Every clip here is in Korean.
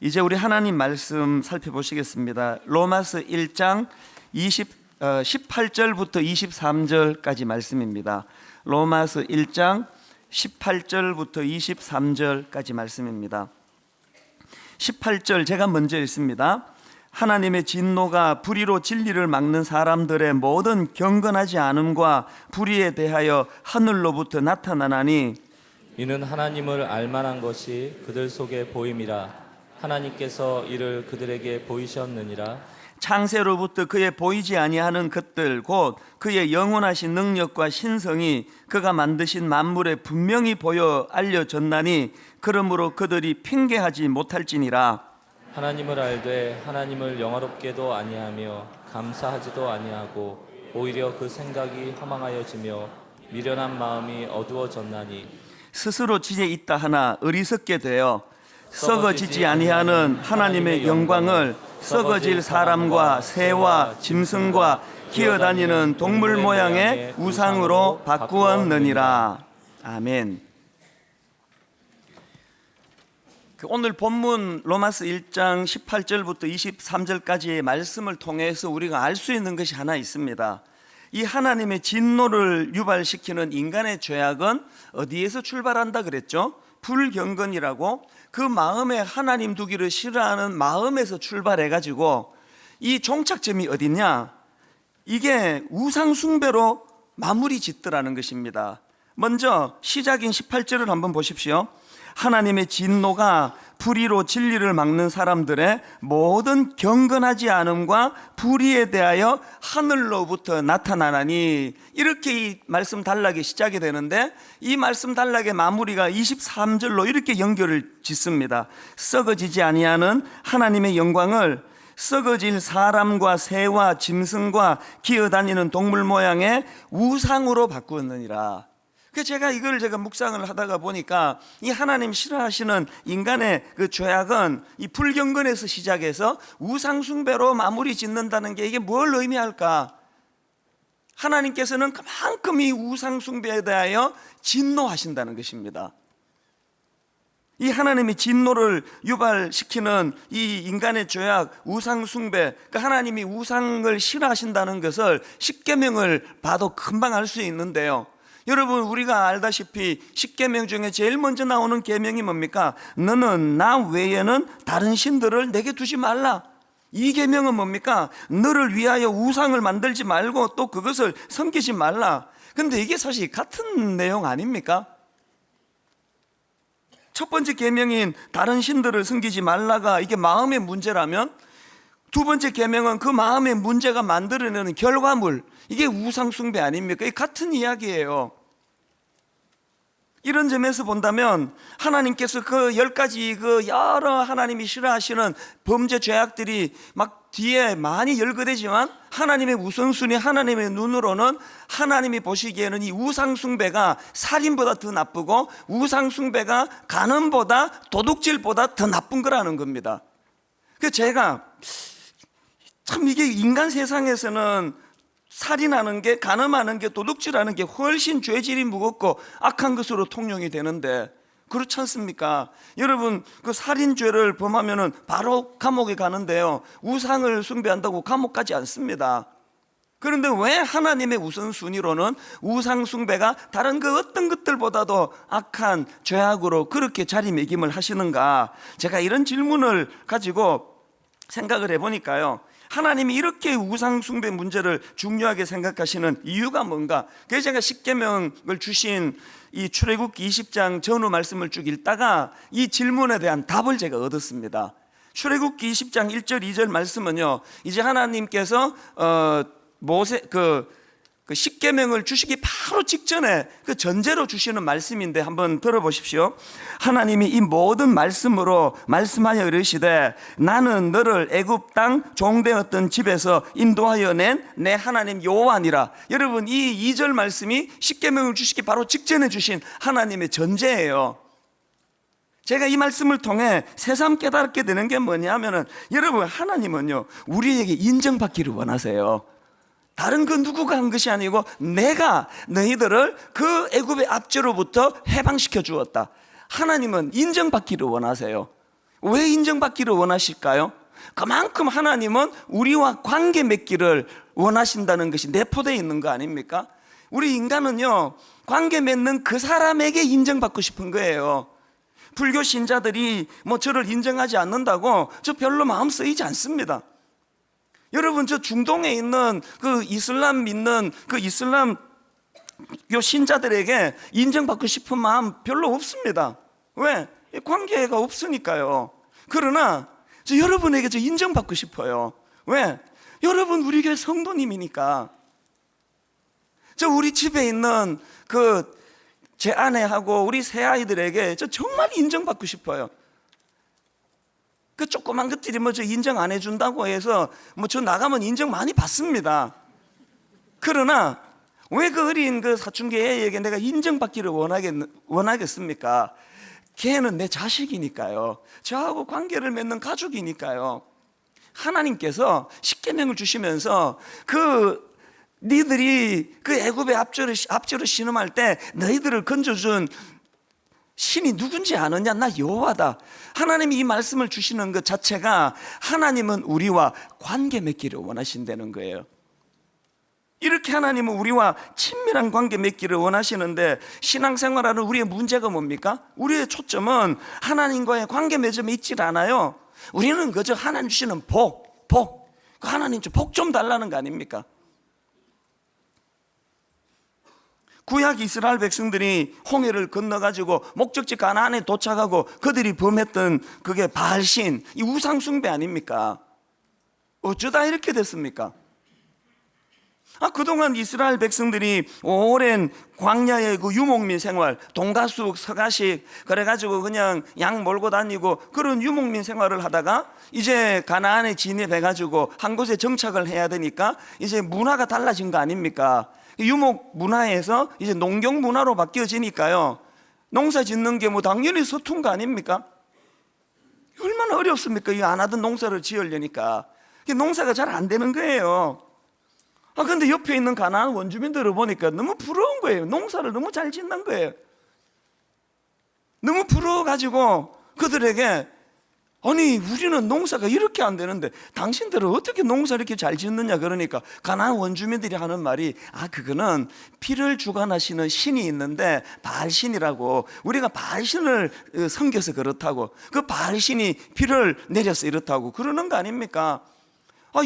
이제 우리 하나님 말씀 살펴보시겠습니다. 로마서 1장 18절부터 23절까지 말씀입니다. 로마서 1장 18절부터 23절까지 말씀입니다. 18절 제가 먼저 읽습니다. 하나님의 진노가 불의로 진리를 막는 사람들의 모든 경건하지 않음과 불의에 대하여 하늘로부터 나타나나니 이는 하나님을 알만한 것이 그들 속에 보임이라. 하나님께서 이를 그들에게 보이셨느니라. 창세로부터 그의 보이지 아니하는 것들 곧 그의 영원하신 능력과 신성이 그가 만드신 만물에 분명히 보여 알려졌나니 그러므로 그들이 핑계하지 못할지니라. 하나님을 알되 하나님을 영화롭게도 아니하며 감사하지도 아니하고 오히려 그 생각이 허망하여지며 미련한 마음이 어두워졌나니 스스로 지혜 있다 하나 어리석게 되어 썩어지지 아니하는 하나님의 영광을 썩어질 사람과 새와 짐승과 기어다니는 동물 모양의 우상으로 바꾸었느니라. 아멘. 오늘 본문 로마서 1장 18절부터 23절까지의 말씀을 통해서 우리가 알 수 있는 것이 하나 있습니다. 이 하나님의 진노를 유발시키는 인간의 죄악은 어디에서 출발한다 그랬죠? 불경건이라고, 그 마음에 하나님 두기를 싫어하는 마음에서 출발해가지고 이 종착점이 어디냐? 이게 우상 숭배로 마무리 짓더라는 것입니다. 먼저 시작인 18절을 한번 보십시오. 하나님의 진노가 불의로 진리를 막는 사람들의 모든 경건하지 않음과 불의에 대하여 하늘로부터 나타나나니, 이렇게 이 말씀 단락이 시작이 되는데 이 말씀 단락의 마무리가 23절로 이렇게 연결을 짓습니다. 썩어지지 아니하는 하나님의 영광을 썩어질 사람과 새와 짐승과 기어다니는 동물 모양의 우상으로 바꾸었느니라. 제가 이걸 묵상을 하다가 보니까 이 하나님 싫어하시는 인간의 그 죄악은 이 불경건에서 시작해서 우상숭배로 마무리 짓는다는 게 이게 뭘 의미할까? 하나님께서는 그만큼 이 우상숭배에 대하여 진노하신다는 것입니다. 이 하나님의 진노를 유발시키는 이 인간의 죄악, 우상숭배, 하나님이 우상을 싫어하신다는 것을 십계명을 봐도 금방 알 수 있는데요. 여러분, 우리가 알다시피 십계명 중에 제일 먼저 나오는 계명이 뭡니까? 너는 나 외에는 다른 신들을 내게 두지 말라. 이 계명은 뭡니까? 너를 위하여 우상을 만들지 말고 또 그것을 섬기지 말라. 근데 이게 사실 같은 내용 아닙니까? 첫 번째 계명인 다른 신들을 섬기지 말라가 이게 마음의 문제라면, 두 번째 계명은 그 마음의 문제가 만들어내는 결과물, 이게 우상숭배 아닙니까? 이게 같은 이야기예요. 이런 점에서 본다면 하나님께서 그 10가지 그 여러 하나님이 싫어하시는 범죄 죄악들이 막 뒤에 많이 열거되지만 하나님의 우선순위, 하나님의 눈으로는 하나님이 보시기에는 이 우상숭배가 살인보다 더 나쁘고 우상숭배가 간음보다 도둑질보다 더 나쁜 거라는 겁니다. 그래서 제가 참 이게 인간 세상에서는 살인하는 게, 간음하는 게, 도둑질하는 게 훨씬 죄질이 무겁고 악한 것으로 통용이 되는데 그렇지 않습니까? 여러분, 그 살인죄를 범하면은 바로 감옥에 가는데요, 우상을 숭배한다고 감옥 가지 않습니다. 그런데 왜 하나님의 우선순위로는 우상숭배가 다른 그 어떤 것들보다도 악한 죄악으로 그렇게 자리매김을 하시는가? 제가 이런 질문을 가지고 생각을 해보니까요, 하나님이 이렇게 우상숭배 문제를 중요하게 생각하시는 이유가 뭔가? 그래서 제가 십계명을 주신 이 출애굽기 20장 전후 말씀을 쭉 읽다가 이 질문에 대한 답을 제가 얻었습니다. 출애굽기 20장 1절 2절 말씀은요, 이제 하나님께서 그 십계명을 주시기 바로 직전에 그 전제로 주시는 말씀인데 한번 들어보십시오. 하나님이 이 모든 말씀으로 말씀하여 이르시되 나는 너를 애굽 땅 종되었던 집에서 인도하여 낸 내 하나님 여호와니라. 여러분, 이 2절 말씀이 십계명을 주시기 바로 직전에 주신 하나님의 전제예요. 제가 이 말씀을 통해 새삼 깨닫게 되는 게 뭐냐면은, 여러분, 하나님은요 우리에게 인정받기를 원하세요. 다른 그 누구가 한 것이 아니고 내가 너희들을 그 애굽의 압제로부터 해방시켜 주었다. 하나님은 인정받기를 원하세요. 왜 인정받기를 원하실까요? 그만큼 하나님은 우리와 관계 맺기를 원하신다는 것이 내포되어 있는 거 아닙니까? 우리 인간은요, 관계 맺는 그 사람에게 인정받고 싶은 거예요. 불교 신자들이 뭐 저를 인정하지 않는다고 저 별로 마음 쓰이지 않습니다. 여러분, 저 중동에 있는 그 이슬람 믿는 그 이슬람 요 신자들에게 인정받고 싶은 마음 별로 없습니다. 왜? 관계가 없으니까요. 그러나 저 여러분에게 저 인정받고 싶어요. 왜? 여러분 우리 교회 성도님이니까. 저 우리 집에 있는 그 제 아내하고 우리 새 아이들에게 저 정말 인정받고 싶어요. 그 조그만 것들이 뭐 저 인정 안 해준다고 해서 뭐 저 나가면 인정 많이 받습니다. 그러나 왜 그 어린 그 사춘기 애에게 내가 인정받기를 원하겠습니까? 걔는 내 자식이니까요. 저하고 관계를 맺는 가족이니까요. 하나님께서 십계명을 주시면서 그 니들이 그 애굽의 앞뒤로 신음할 때 너희들을 건져준 신이 누군지 아느냐? 나 여호와다. 하나님이 이 말씀을 주시는 것 자체가 하나님은 우리와 관계 맺기를 원하신다는 거예요. 이렇게 하나님은 우리와 친밀한 관계 맺기를 원하시는데, 신앙생활하는 우리의 문제가 뭡니까? 우리의 초점은 하나님과의 관계 맺음에 있질 않아요. 우리는 그저 하나님 주시는 복, 하나님 복 좀 달라는 거 아닙니까? 구약 이스라엘 백성들이 홍해를 건너가지고 목적지 가나안에 도착하고 그들이 범했던 그게 바알신, 이 우상숭배 아닙니까? 어쩌다 이렇게 됐습니까? 그동안 이스라엘 백성들이 오랜 광야의 그 유목민 생활, 동가숙, 서가식 그래가지고 그냥 양 몰고 다니고 그런 유목민 생활을 하다가 이제 가나안에 진입해가지고 한 곳에 정착을 해야 되니까 이제 문화가 달라진 거 아닙니까? 유목 문화에서 이제 농경 문화로 바뀌어지니까요, 농사 짓는 게 뭐 당연히 서툰 거 아닙니까? 얼마나 어렵습니까? 이 안 하던 농사를 지으려니까 농사가 잘 안 되는 거예요. 근데 옆에 있는 가나안 원주민들을 보니까 너무 부러운 거예요. 농사를 너무 잘 짓는 거예요. 너무 부러워가지고 그들에게, 아니 우리는 농사가 이렇게 안 되는데 당신들은 어떻게 농사 이렇게 잘 짓느냐 그러니까 가나안 원주민들이 하는 말이, 그거는 피를 주관하시는 신이 있는데 바알신이라고, 우리가 바알신을 섬겨서 그렇다고, 그 바알신이 피를 내려서 이렇다고 그러는 거 아닙니까?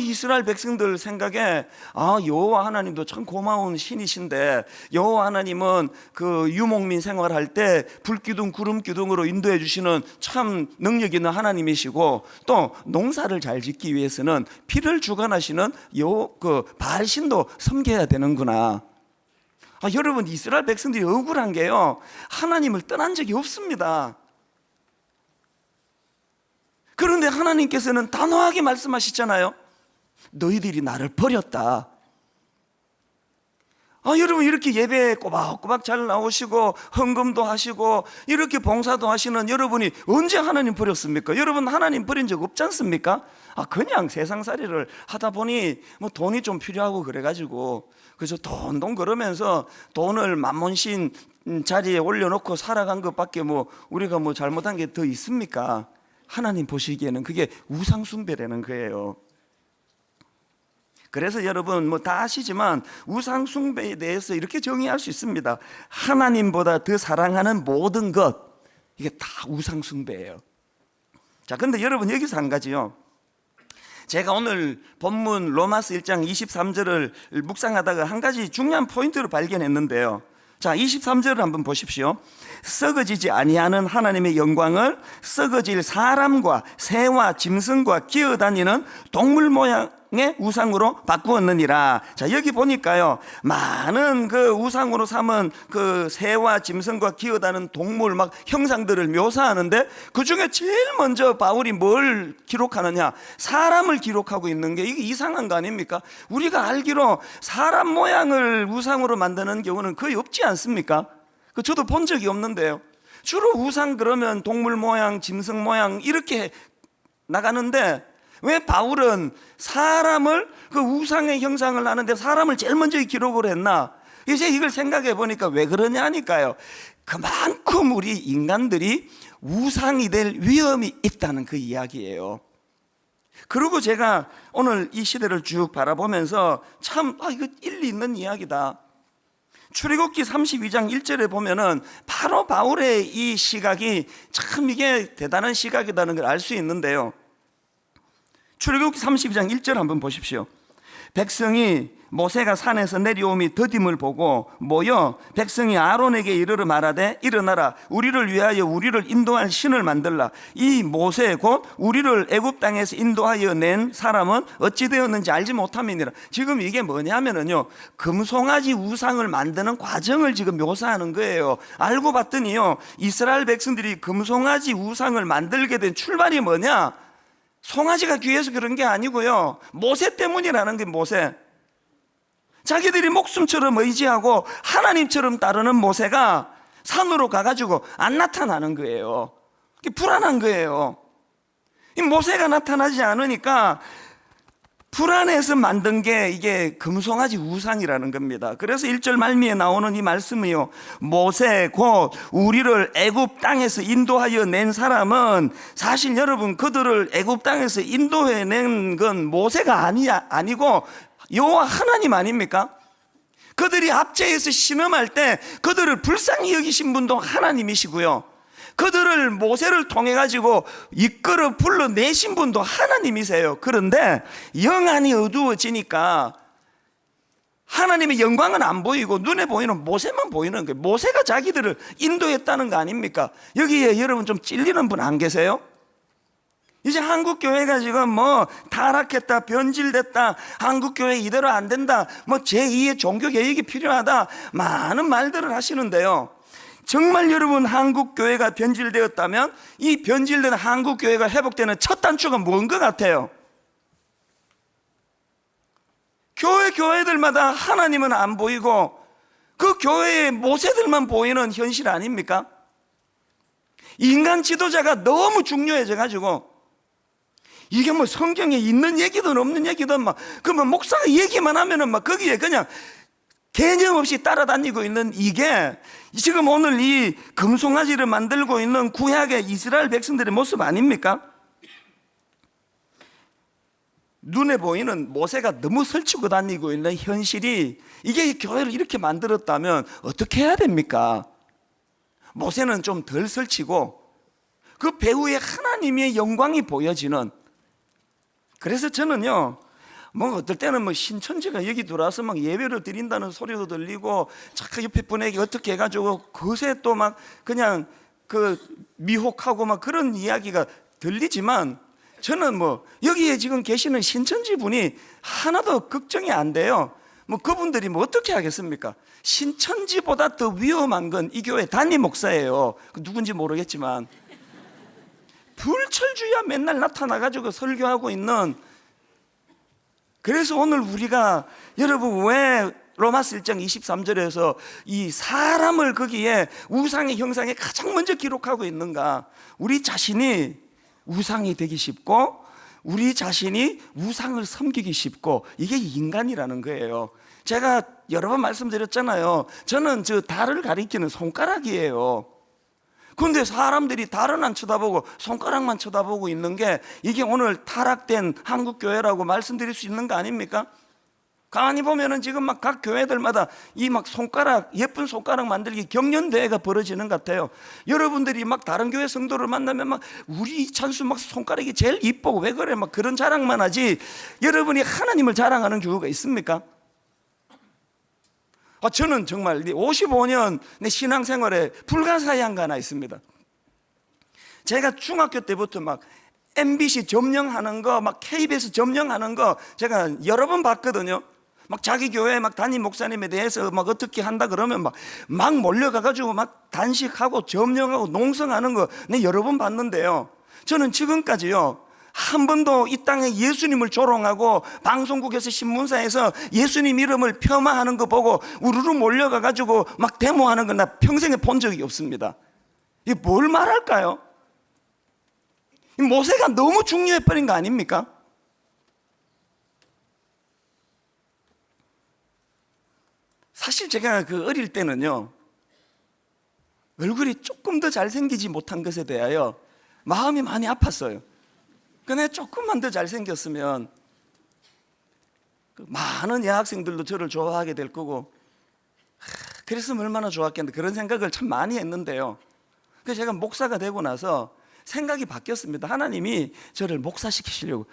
이스라엘 백성들 생각에 여호와 하나님도 참 고마운 신이신데, 여호와 하나님은 그 유목민 생활할 때 불기둥 구름기둥으로 인도해 주시는 참 능력 있는 하나님이시고, 또 농사를 잘 짓기 위해서는 피를 주관하시는 그 바알신도 섬겨야 되는구나. 여러분, 이스라엘 백성들이 억울한 게요, 하나님을 떠난 적이 없습니다. 그런데 하나님께서는 단호하게 말씀하시잖아요. 너희들이 나를 버렸다. 여러분, 이렇게 예배에 꼬박꼬박 잘 나오시고 헌금도 하시고 이렇게 봉사도 하시는 여러분이 언제 하나님 버렸습니까? 여러분 하나님 버린 적 없지 않습니까? 그냥 세상살이를 하다 보니 뭐 돈이 좀 필요하고 그래가지고 그래서 돈 그러면서 돈을 만몬신 자리에 올려놓고 살아간 것밖에 뭐 우리가 뭐 잘못한 게 더 있습니까? 하나님 보시기에는 그게 우상숭배라는 거예요. 그래서 여러분 뭐 다 아시지만 우상숭배에 대해서 이렇게 정의할 수 있습니다. 하나님보다 더 사랑하는 모든 것, 이게 다 우상숭배예요. 자, 근데 여러분 여기서 한 가지요. 제가 오늘 본문 로마서 1장 23절을 묵상하다가 한 가지 중요한 포인트를 발견했는데요. 자, 23절을 한번 보십시오. 썩어지지 아니하는 하나님의 영광을 썩어질 사람과 새와 짐승과 기어다니는 동물 모양의 우상으로 바꾸었느니라. 자, 여기 보니까요, 많은 그 우상으로 삼은 그 새와 짐승과 기어다니는 동물 막 형상들을 묘사하는데, 그 중에 제일 먼저 바울이 뭘 기록하느냐? 사람을 기록하고 있는 게, 이게 이상한 거 아닙니까? 우리가 알기로 사람 모양을 우상으로 만드는 경우는 거의 없지 않습니까? 저도 본 적이 없는데요. 주로 우상 그러면 동물 모양, 짐승 모양 이렇게 나가는데, 왜 바울은 사람을, 그 우상의 형상을 하는데 사람을 제일 먼저 기록을 했나? 이제 이걸 생각해 보니까 왜 그러냐니까요. 그만큼 우리 인간들이 우상이 될 위험이 있다는 그 이야기예요. 그리고 제가 오늘 이 시대를 쭉 바라보면서 참 이거 일리 있는 이야기다. 출애굽기 32장 1절에 보면은 바로 바울의 이 시각이 참 이게 대단한 시각이라는 걸 알 수 있는데요. 출애굽기 32장 1절 한번 보십시오. 백성이 모세가 산에서 내려오미 더딤을 보고 모여 백성이 아론에게 이르러 말하되 일어나라 우리를 위하여 우리를 인도할 신을 만들라. 이 모세 곧 우리를 애굽 땅에서 인도하여 낸 사람은 어찌 되었는지 알지 못함이니라. 지금 이게 뭐냐면은요, 금송아지 우상을 만드는 과정을 지금 묘사하는 거예요. 알고 봤더니요, 이스라엘 백성들이 금송아지 우상을 만들게 된 출발이 뭐냐, 송아지가 귀해서 그런 게 아니고요, 모세 때문이라는 게. 모세, 자기들이 목숨처럼 의지하고 하나님처럼 따르는 모세가 산으로 가가지고 안 나타나는 거예요. 불안한 거예요. 이 모세가 나타나지 않으니까 불안해서 만든 게 이게 금송아지 우상이라는 겁니다. 그래서 1절 말미에 나오는 이 말씀이요, 모세 곧 우리를 애굽 땅에서 인도하여 낸 사람은, 사실 여러분 그들을 애굽 땅에서 인도해낸 건 모세가 아니고 여호와 하나님 아닙니까? 그들이 압제해서 신음할 때 그들을 불쌍히 여기신 분도 하나님이시고요, 그들을 모세를 통해 가지고 이끌어 불러내신 분도 하나님이세요. 그런데 영안이 어두워지니까 하나님의 영광은 안 보이고 눈에 보이는 모세만 보이는 거예요. 모세가 자기들을 인도했다는 거 아닙니까? 여기에 여러분 좀 찔리는 분 안 계세요? 이제 한국교회가 지금 뭐 타락했다, 변질됐다, 한국교회 이대로 안 된다, 뭐 제2의 종교개혁이 필요하다, 많은 말들을 하시는데요, 정말 여러분 한국교회가 변질되었다면 이 변질된 한국교회가 회복되는 첫 단추가 뭔 것 같아요? 교회들마다 하나님은 안 보이고 그 교회의 모세들만 보이는 현실 아닙니까? 인간 지도자가 너무 중요해져 가지고 이게 뭐 성경에 있는 얘기든 없는 얘기든 막 그러면 목사가 얘기만 하면은 막 거기에 그냥 개념 없이 따라다니고 있는, 이게 지금 오늘 이 금송아지를 만들고 있는 구약의 이스라엘 백성들의 모습 아닙니까? 눈에 보이는 모세가 너무 설치고 다니고 있는 현실이, 이게 교회를 이렇게 만들었다면 어떻게 해야 됩니까? 모세는 좀 덜 설치고 그 배후에 하나님의 영광이 보여지는. 그래서 저는요, 뭐 어떨 때는 뭐 신천지가 여기 들어와서 막 예배를 드린다는 소리도 들리고, 자꾸 옆에 분에게 어떻게 해가지고 그새 또 막 그냥 그 미혹하고 막 그런 이야기가 들리지만, 저는 뭐 여기에 지금 계시는 신천지 분이 하나도 걱정이 안 돼요. 뭐 그분들이 뭐 어떻게 하겠습니까? 신천지보다 더 위험한 건 이 교회 담임 목사예요. 누군지 모르겠지만 불철주야 맨날 나타나가지고 설교하고 있는. 그래서 오늘 우리가, 여러분 왜 로마서 1장 23절에서 이 사람을 거기에 우상의 형상에 가장 먼저 기록하고 있는가? 우리 자신이 우상이 되기 쉽고 우리 자신이 우상을 섬기기 쉽고, 이게 인간이라는 거예요. 제가 여러 번 말씀드렸잖아요. 저는 저 달을 가리키는 손가락이에요. 그런데 사람들이 달은 안 쳐다보고 손가락만 쳐다보고 있는 게, 이게 오늘 타락된 한국교회라고 말씀드릴 수 있는 거 아닙니까? 가만히 보면은 지금 막 각 교회들마다 이 막 손가락, 예쁜 손가락 만들기 경연대회가 벌어지는 것 같아요. 여러분들이 막 다른 교회 성도를 만나면 막 우리 찬수 막 손가락이 제일 이쁘고 왜 그래 막 그런 자랑만 하지, 여러분이 하나님을 자랑하는 교회가 있습니까? 저는 정말 55년 내 신앙생활에 불가사의한 거 하나 있습니다. 제가 중학교 때부터 막 MBC 점령하는 거, 막 KBS 점령하는 거 제가 여러 번 봤거든요. 막 자기 교회 막 담임 목사님에 대해서 막 어떻게 한다 그러면 막 몰려가가지고 막 단식하고 점령하고 농성하는 거 내 여러 번 봤는데요, 저는 지금까지요 한 번도 이 땅에 예수님을 조롱하고 방송국에서 신문사에서 예수님 이름을 폄하하는 거 보고 우르르 몰려가가지고 막 데모하는 건 나 평생에 본 적이 없습니다. 이게 뭘 말할까요? 모세가 너무 중요해버린 거 아닙니까? 사실 제가 그 어릴 때는요, 얼굴이 조금 더 잘생기지 못한 것에 대하여 마음이 많이 아팠어요. 근데 조금만 더 잘생겼으면 많은 여학생들도 저를 좋아하게 될 거고, 그랬으면 얼마나 좋았겠는데, 그런 생각을 참 많이 했는데요. 그래서 제가 목사가 되고 나서 생각이 바뀌었습니다. 하나님이 저를 목사시키시려고.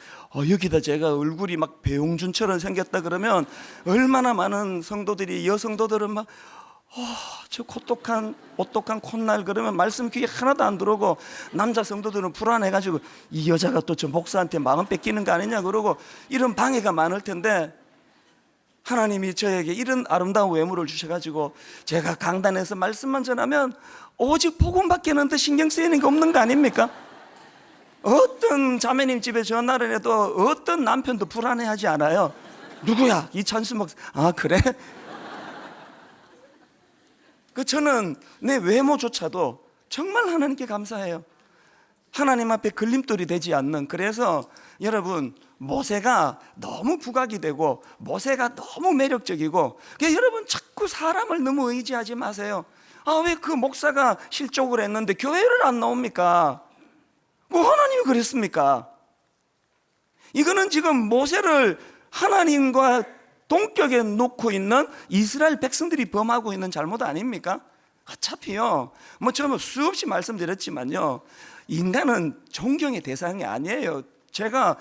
여기다 제가 얼굴이 막 배용준처럼 생겼다 그러면 얼마나 많은 성도들이, 여성도들은 막 저 오똑한 콧날 그러면 말씀 귀에 하나도 안 들어오고, 남자 성도들은 불안해가지고 이 여자가 또 저 목사한테 마음 뺏기는 거 아니냐 그러고 이런 방해가 많을 텐데, 하나님이 저에게 이런 아름다운 외모를 주셔가지고 제가 강단에서 말씀만 전하면 오직 복음밖에는 더 신경 쓰이는 게 없는 거 아닙니까? 어떤 자매님 집에 전화를 해도 어떤 남편도 불안해하지 않아요. 누구야? 이찬수 목사. 아, 그래? 저는 내 외모조차도 정말 하나님께 감사해요. 하나님 앞에 걸림돌이 되지 않는. 그래서 여러분, 모세가 너무 부각이 되고 모세가 너무 매력적이고, 그러니까 여러분 자꾸 사람을 너무 의지하지 마세요. 왜 그 목사가 실족을 했는데 교회를 안 나옵니까? 하나님이 그랬습니까? 이거는 지금 모세를 하나님과 동격에 놓고 있는 이스라엘 백성들이 범하고 있는 잘못 아닙니까? 어차피요, 저는 수없이 말씀드렸지만요, 인간은 존경의 대상이 아니에요. 제가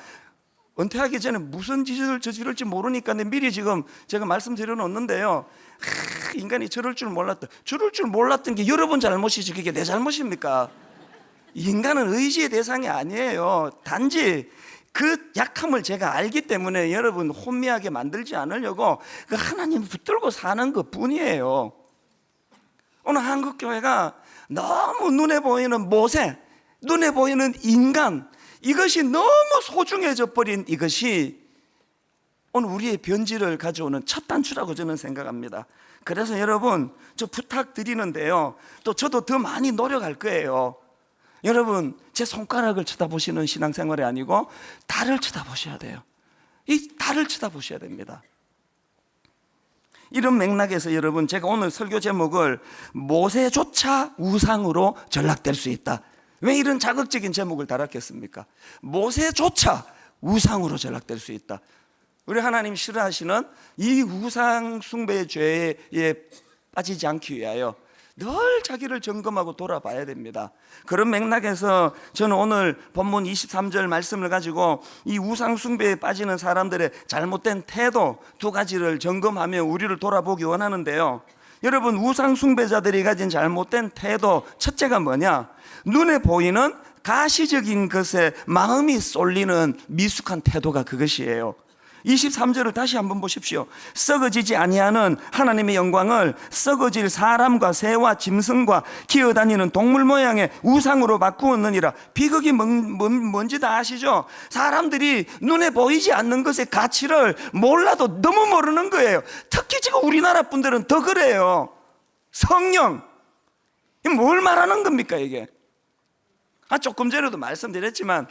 은퇴하기 전에 무슨 짓을 저지를지 모르니까 미리 지금 제가 말씀드려 놓는데요, 인간이 저럴 줄 몰랐던 게 여러분 잘못이지 그게 내 잘못입니까? 인간은 의지의 대상이 아니에요. 단지 그 약함을 제가 알기 때문에 여러분 혼미하게 만들지 않으려고 그 하나님을 붙들고 사는 것 뿐이에요. 오늘 한국교회가 너무 눈에 보이는 모세, 눈에 보이는 인간, 이것이 너무 소중해져 버린 이것이 오늘 우리의 변질을 가져오는 첫 단추라고 저는 생각합니다. 그래서 여러분, 저 부탁드리는데요, 또 저도 더 많이 노력할 거예요. 여러분, 제 손가락을 쳐다보시는 신앙생활이 아니고 달을 쳐다보셔야 돼요. 이 달을 쳐다보셔야 됩니다. 이런 맥락에서 여러분, 제가 오늘 설교 제목을 모세조차 우상으로 전락될 수 있다. 왜 이런 자극적인 제목을 달았겠습니까? 모세조차 우상으로 전락될 수 있다. 우리 하나님 싫어하시는 이 우상 숭배의 죄에 빠지지 않기 위하여 늘 자기를 점검하고 돌아봐야 됩니다. 그런 맥락에서 저는 오늘 본문 23절 말씀을 가지고 이 우상 숭배에 빠지는 사람들의 잘못된 태도 두 가지를 점검하며 우리를 돌아보기 원하는데요, 여러분, 우상 숭배자들이 가진 잘못된 태도, 첫째가 뭐냐? 눈에 보이는 가시적인 것에 마음이 쏠리는 미숙한 태도가 그것이에요. 23절을 다시 한번 보십시오. 썩어지지 아니하는 하나님의 영광을 썩어질 사람과 새와 짐승과 기어다니는 동물 모양의 우상으로 바꾸었느니라. 비극이 뭔지 다 아시죠? 사람들이 눈에 보이지 않는 것의 가치를 몰라도 너무 모르는 거예요. 특히 지금 우리나라 분들은 더 그래요. 성령, 뭘 말하는 겁니까 이게? 조금 전에도 말씀드렸지만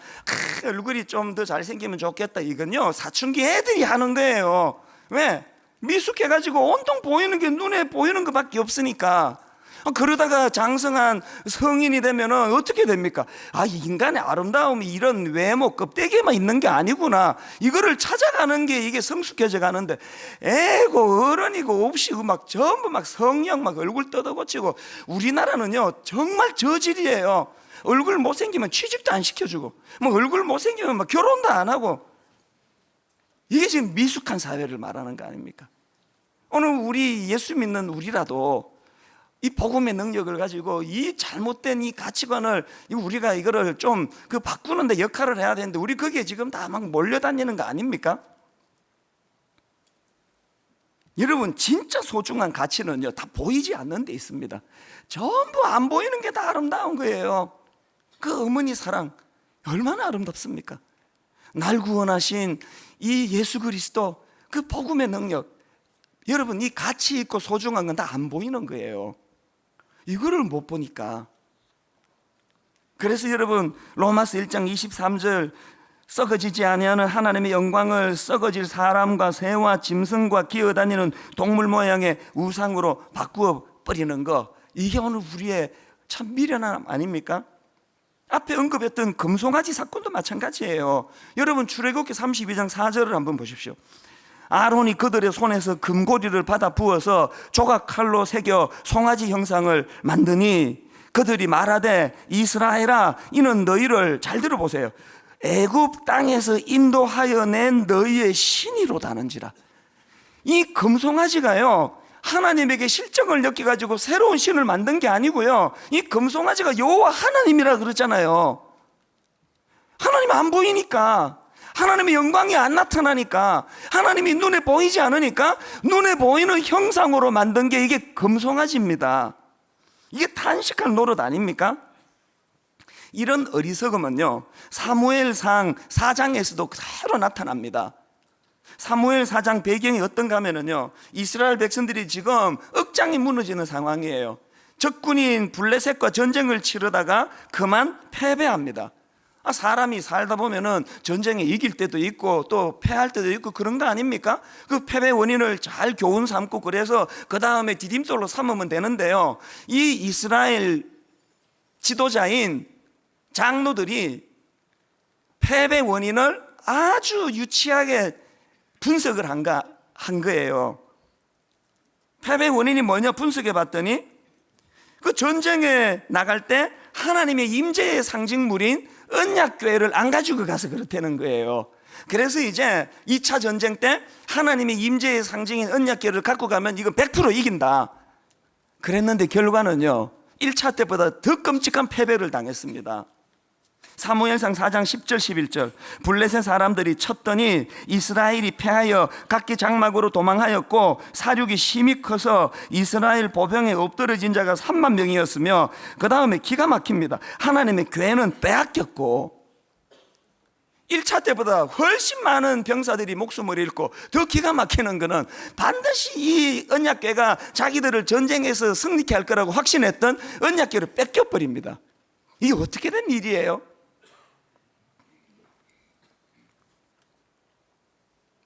얼굴이 좀 더 잘생기면 좋겠다, 이건요 사춘기 애들이 하는 거예요. 왜? 미숙해가지고 온통 보이는 게 눈에 보이는 것밖에 없으니까. 그러다가 장성한 성인이 되면 어떻게 됩니까? 인간의 아름다움이 이런 외모 껍데기에만 있는 게 아니구나, 이거를 찾아가는 게 이게 성숙해져 가는데, 애고 어른이고 없이 막 전부 막 성령 막 얼굴 뜯어고치고. 우리나라는요 정말 저질이에요. 얼굴 못생기면 취직도 안 시켜주고, 얼굴 못생기면 결혼도 안 하고. 이게 지금 미숙한 사회를 말하는 거 아닙니까? 오늘 우리 예수 믿는 우리라도 이 복음의 능력을 가지고 이 잘못된 이 가치관을 우리가 이거를 좀 바꾸는데 역할을 해야 되는데, 우리 거기에 지금 다 막 몰려다니는 거 아닙니까? 여러분, 진짜 소중한 가치는요 다 보이지 않는 데 있습니다. 전부 안 보이는 게 다 아름다운 거예요. 그 어머니 사랑 얼마나 아름답습니까? 날 구원하신 이 예수 그리스도, 그 복음의 능력, 여러분 이 가치 있고 소중한 건 다 안 보이는 거예요. 이거를 못 보니까. 그래서 여러분, 로마서 1장 23절, 썩어지지 아니하는 하나님의 영광을 썩어질 사람과 새와 짐승과 기어다니는 동물 모양의 우상으로 바꾸어 버리는 거, 이게 오늘 우리의 참 미련함 아닙니까? 앞에 언급했던 금송아지 사건도 마찬가지예요. 여러분 출애굽기 32장 4절을 한번 보십시오. 아론이 그들의 손에서 금고리를 받아 부어서 조각 칼로 새겨 송아지 형상을 만드니 그들이 말하되 이스라엘아 이는 너희를, 잘 들어보세요, 애굽 땅에서 인도하여 낸 너희의 신이로다는지라. 이 금송아지가요 하나님에게 실정을 느껴가지고 새로운 신을 만든 게 아니고요, 이 금송아지가 여호와 하나님이라 그랬잖아요. 하나님 안 보이니까, 하나님의 영광이 안 나타나니까, 하나님이 눈에 보이지 않으니까 눈에 보이는 형상으로 만든 게 이게 금송아지입니다. 이게 탄식할 노릇 아닙니까? 이런 어리석음은요 사무엘상 4장에서도 그대로 나타납니다. 사무엘 4장 배경이 어떤가 하면요, 이스라엘 백성들이 지금 억장이 무너지는 상황이에요. 적군인 블레셋과 전쟁을 치르다가 그만 패배합니다. 사람이 살다 보면은 전쟁에 이길 때도 있고 또 패할 때도 있고 그런 거 아닙니까? 그 패배 원인을 잘 교훈 삼고 그래서 그 다음에 디딤돌로 삼으면 되는데요, 이 이스라엘 지도자인 장로들이 패배 원인을 아주 유치하게 분석을 한 거예요. 패배 원인이 뭐냐 분석해 봤더니 그 전쟁에 나갈 때 하나님의 임재의 상징물인 언약궤를 안 가지고 가서 그렇다는 거예요. 그래서 이제 2차 전쟁 때 하나님의 임재의 상징인 언약궤를 갖고 가면 이건 100% 이긴다 그랬는데 결과는요 1차 때보다 더 끔찍한 패배를 당했습니다. 사무엘상 4장 10절 11절 블레셋 사람들이 쳤더니 이스라엘이 패하여 각기 장막으로 도망하였고 사륙이 심히 커서 이스라엘 보병에 엎드러진 자가 3만 명이었으며 그 다음에 기가 막힙니다. 하나님의 궤는 빼앗겼고 1차 때보다 훨씬 많은 병사들이 목숨을 잃고 더 기가 막히는 것은 반드시 이 언약궤가 자기들을 전쟁에서 승리케 할 거라고 확신했던 언약궤를 뺏겨버립니다. 이게 어떻게 된 일이에요?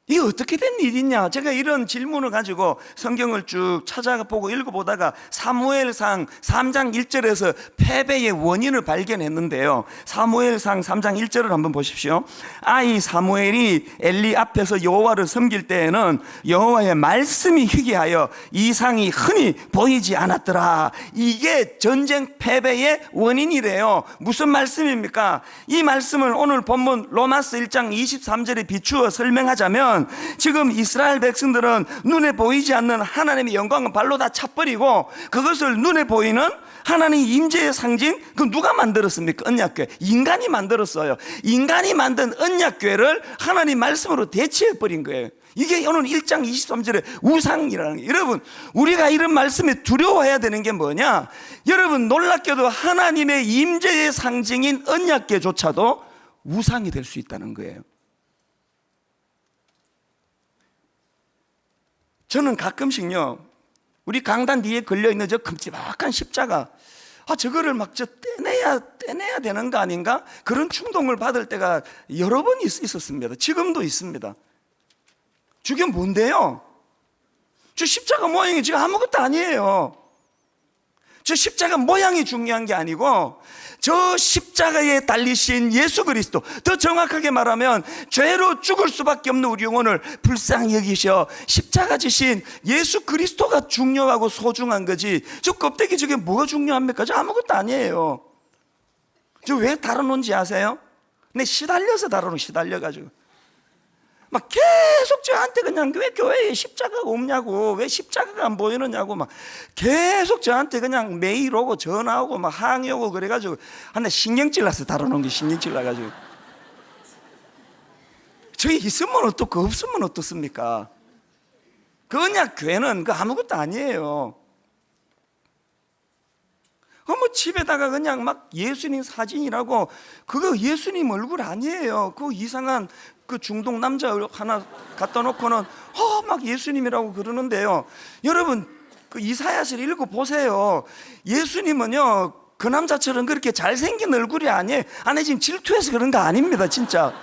이게 어떻게 된 일이냐? 제가 이런 질문을 가지고 성경을 쭉 찾아보고 읽어보다가 사무엘상 3장 1절에서 패배의 원인을 발견했는데요, 사무엘상 3장 1절을 한번 보십시오. 아이 사무엘이 엘리 앞에서 여호와를 섬길 때에는 여호와의 말씀이 희귀하여 이상이 흔히 보이지 않았더라. 이게 전쟁 패배의 원인이래요. 무슨 말씀입니까? 이 말씀을 오늘 본문 로마서 1장 23절에 비추어 설명하자면 지금 이스라엘 백성들은 눈에 보이지 않는 하나님의 영광을 발로 다 차버리고 그것을 눈에 보이는 하나님 임재의 상징, 그 누가 만들었습니까? 언약궤. 인간이 만들었어요. 인간이 만든 언약궤를 하나님 말씀으로 대체해버린 거예요. 이게 오늘 1장 23절에 우상이라는 거예요. 여러분 우리가 이런 말씀에 두려워해야 되는 게 뭐냐? 여러분 놀랍게도 하나님의 임재의 상징인 언약궤조차도 우상이 될 수 있다는 거예요. 저는 가끔씩요 우리 강단 뒤에 걸려있는 저 큼지막한 십자가, 저거를 막 떼내야 되는 거 아닌가? 그런 충동을 받을 때가 여러 번 있었습니다. 지금도 있습니다. 저게 뭔데요? 저 십자가 모양이 지금 아무것도 아니에요. 저 십자가 모양이 중요한 게 아니고 저 십자가에 달리신 예수 그리스도, 더 정확하게 말하면 죄로 죽을 수밖에 없는 우리 영혼을 불쌍히 여기셔 십자가 지신 예수 그리스도가 중요하고 소중한 거지, 저 껍데기 저게 뭐가 중요합니까? 저 아무것도 아니에요. 저 왜 다뤄놓은지 아세요? 내 시달려서 시달려가지고 막 계속 저한테 그냥 왜 교회에 십자가가 없냐고, 왜 십자가가 안 보이느냐고 막 계속 저한테 그냥 메일 오고 전화 오고 막 항의 오고 그래가지고 한데 신경질 나서 다뤄놓은 게 신경질 나가지고, 저기 있으면 어떻고 없으면 어떻습니까? 그 언약 교회는 그 아무것도 아니에요. 뭐 집에다가 그냥 막 예수님 사진이라고, 그거 예수님 얼굴 아니에요. 그 이상한 그 중동 남자 하나 갖다 놓고는 막 예수님이라고 그러는데요, 여러분 그 이사야서를 읽어보세요. 예수님은요 그 남자처럼 그렇게 잘생긴 얼굴이 아니에요. 안에 지금 질투해서 그런 거 아닙니다 진짜.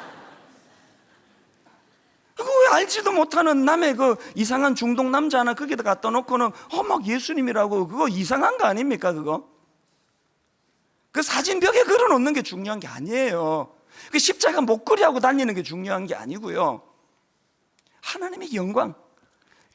그거 왜 알지도 못하는 남의 그 이상한 중동 남자 하나 거기다 갖다 놓고는 막 예수님이라고, 그거 이상한 거 아닙니까? 그거 그 사진 벽에 걸어놓는 게 중요한 게 아니에요. 그 십자가 목걸이하고 다니는 게 중요한 게 아니고요. 하나님의 영광,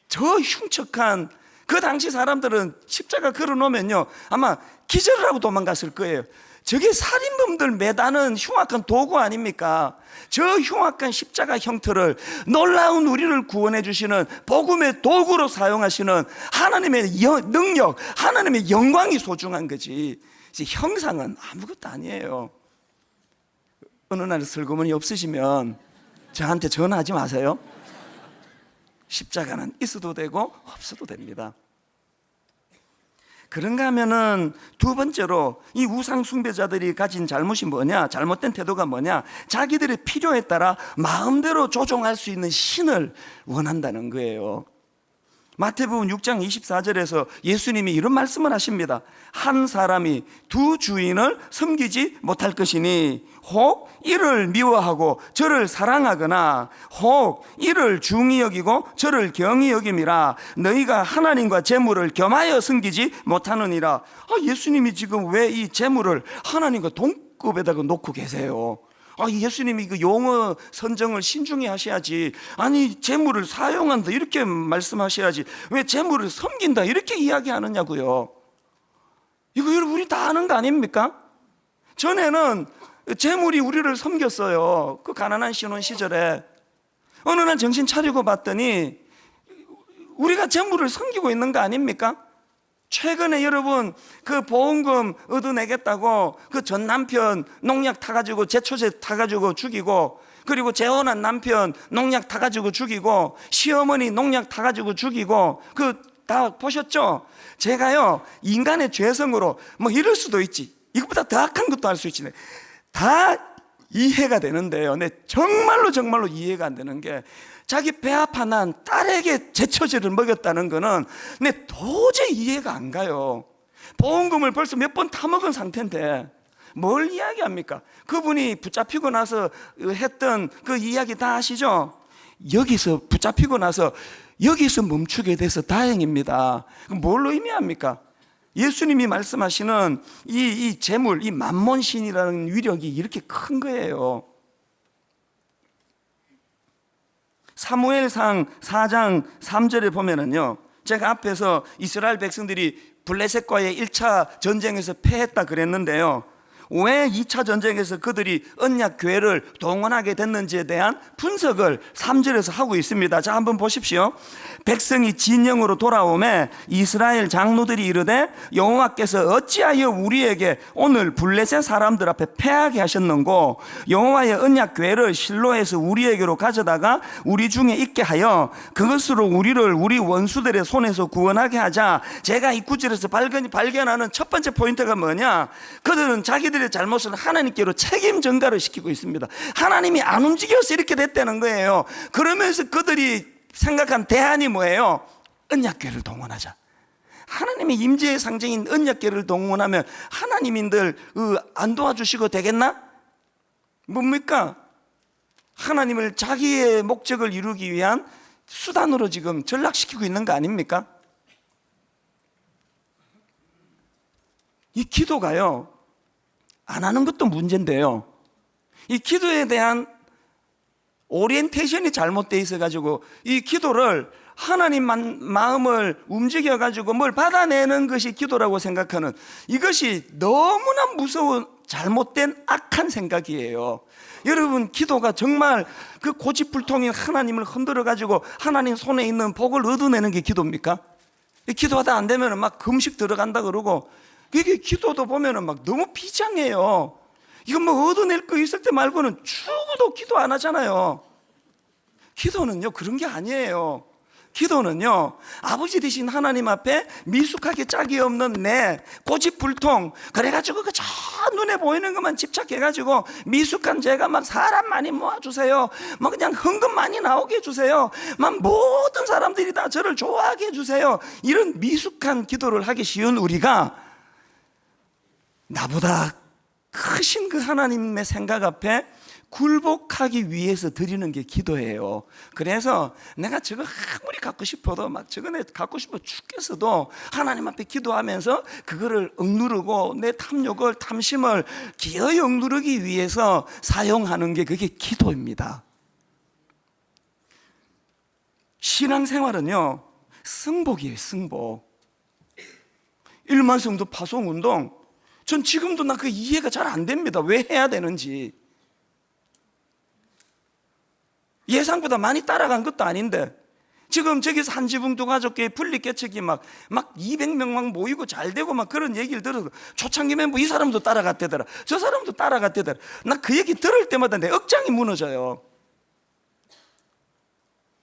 저 흉측한 그 당시 사람들은 십자가 걸어놓으면요 아마 기절을 하고 도망갔을 거예요. 저게 살인범들 매다는 흉악한 도구 아닙니까? 저 흉악한 십자가 형태를 놀라운 우리를 구원해 주시는 복음의 도구로 사용하시는 하나님의 능력, 하나님의 영광이 소중한 거지, 형상은 아무것도 아니에요. 어느 날 슬그머니 없으시면 저한테 전화하지 마세요. 십자가는 있어도 되고 없어도 됩니다. 그런가 하면은 두 번째로 이 우상 숭배자들이 가진 잘못이 뭐냐, 잘못된 태도가 뭐냐, 자기들의 필요에 따라 마음대로 조종할 수 있는 신을 원한다는 거예요. 마태복음 6장 24절에서 예수님이 이런 말씀을 하십니다. 한 사람이 두 주인을 섬기지 못할 것이니 혹 이를 미워하고 저를 사랑하거나 혹 이를 중히 여기고 저를 경히 여김이라. 너희가 하나님과 재물을 겸하여 섬기지 못하느니라. 예수님이 지금 왜 이 재물을 하나님과 동급에다가 놓고 계세요? 예수님이 그 용어 선정을 신중히 하셔야지, 아니 재물을 사용한다 이렇게 말씀하셔야지 왜 재물을 섬긴다 이렇게 이야기하느냐고요. 이거 여러분 우리 다 아는 거 아닙니까? 전에는 재물이 우리를 섬겼어요. 그 가난한 신혼 시절에. 어느 날 정신 차리고 봤더니 우리가 재물을 섬기고 있는 거 아닙니까? 최근에 여러분 그 보험금 얻어내겠다고 그 전 남편 농약 타가지고 제초제 타가지고 죽이고, 그리고 재혼한 남편 농약 타가지고 죽이고, 시어머니 농약 타가지고 죽이고, 그 다 보셨죠? 제가요 인간의 죄성으로 뭐 이럴 수도 있지, 이것보다 더 악한 것도 할 수 있지, 다 이해가 되는데요. 근데 정말로 이해가 안 되는 게, 자기 배 아파 난 딸에게 제초제를 먹였다는 거는 내 도저히 이해가 안 가요. 보험금을 벌써 몇 번 타먹은 상태인데 뭘 이야기합니까? 그분이 붙잡히고 나서 했던 그 이야기 다 아시죠? 여기서 붙잡히고 나서 여기서 멈추게 돼서 다행입니다. 뭘 의미합니까? 예수님이 말씀하시는 이 재물, 이 만몬신이라는 위력이 이렇게 큰 거예요. 사무엘상 4장 3절에 보면은요, 제가 앞에서 이스라엘 백성들이 블레셋과의 1차 전쟁에서 패했다 그랬는데요, 왜 2차 전쟁에서 그들이 언약 교회를 동원하게 됐는지에 대한 분석을 3절에서 하고 있습니다. 자, 한번 보십시오. 백성이 진영으로 돌아오매 이스라엘 장로들이 이르되 여호와께서 어찌하여 우리에게 오늘 블레셋 사람들 앞에 패하게 하셨는고, 여호와의 언약 교회를 실로에서 우리에게로 가져다가 우리 중에 있게 하여 그것으로 우리를 우리 원수들의 손에서 구원하게 하자. 제가 이 구절에서 발견하는 첫 번째 포인트가 뭐냐, 그들은 자기들의 잘못을 하나님께로 책임 전가를 시키고 있습니다. 하나님이 안 움직여서 이렇게 됐다는 거예요. 그러면서 그들이 생각한 대안이 뭐예요? 언약궤를 동원하자. 하나님의 임재의 상징인 언약궤를 동원하면 하나님인들 안 도와주시고 되겠나? 뭡니까? 하나님을 자기의 목적을 이루기 위한 수단으로 지금 전락시키고 있는 거 아닙니까? 이 기도가요, 안 하는 것도 문제인데요, 이 기도에 대한 오리엔테이션이 잘못되어 있어가지고 이 기도를 하나님만 마음을 움직여가지고 뭘 받아내는 것이 기도라고 생각하는, 이것이 너무나 무서운 잘못된 악한 생각이에요. 여러분, 기도가 정말 그 고집불통인 하나님을 흔들어가지고 하나님 손에 있는 복을 얻어내는 게 기도입니까? 기도하다 안 되면 막 금식 들어간다 그러고, 이게 기도도 보면은 막 너무 비장해요. 이거 뭐 얻어낼 거 있을 때 말고는 죽어도 기도 안 하잖아요. 기도는요 그런 게 아니에요. 기도는요, 아버지 되신 하나님 앞에 미숙하게 짝이 없는 내 고집불통, 그래가지고 그 저 눈에 보이는 것만 집착해가지고 미숙한 제가 막 사람 많이 모아주세요, 막 그냥 헌금 많이 나오게 해주세요, 막 모든 사람들이 다 저를 좋아하게 해주세요, 이런 미숙한 기도를 하기 쉬운 우리가 나보다 크신 그 하나님의 생각 앞에 굴복하기 위해서 드리는 게 기도예요. 그래서 내가 저거 아무리 갖고 싶어도 막 저거 내 갖고 싶어 죽겠어도 하나님 앞에 기도하면서 그거를 억누르고 내 탐욕을 탐심을 기어이 억누르기 위해서 사용하는 게 그게 기도입니다. 신앙생활은요 승복이에요. 승복. 1만 성도 파송운동, 전 지금도 나 그 이해가 잘 안 됩니다. 왜 해야 되는지. 예상보다 많이 따라간 것도 아닌데 지금 저기서 한지붕도 가족교회 분리 개척이 막 200명 막 모이고 잘 되고 막 그런 얘기를 들어서 초창기 멤버 이 사람도 따라갔대더라, 저 사람도 따라갔대더라. 나 그 얘기 들을 때마다 내 억장이 무너져요.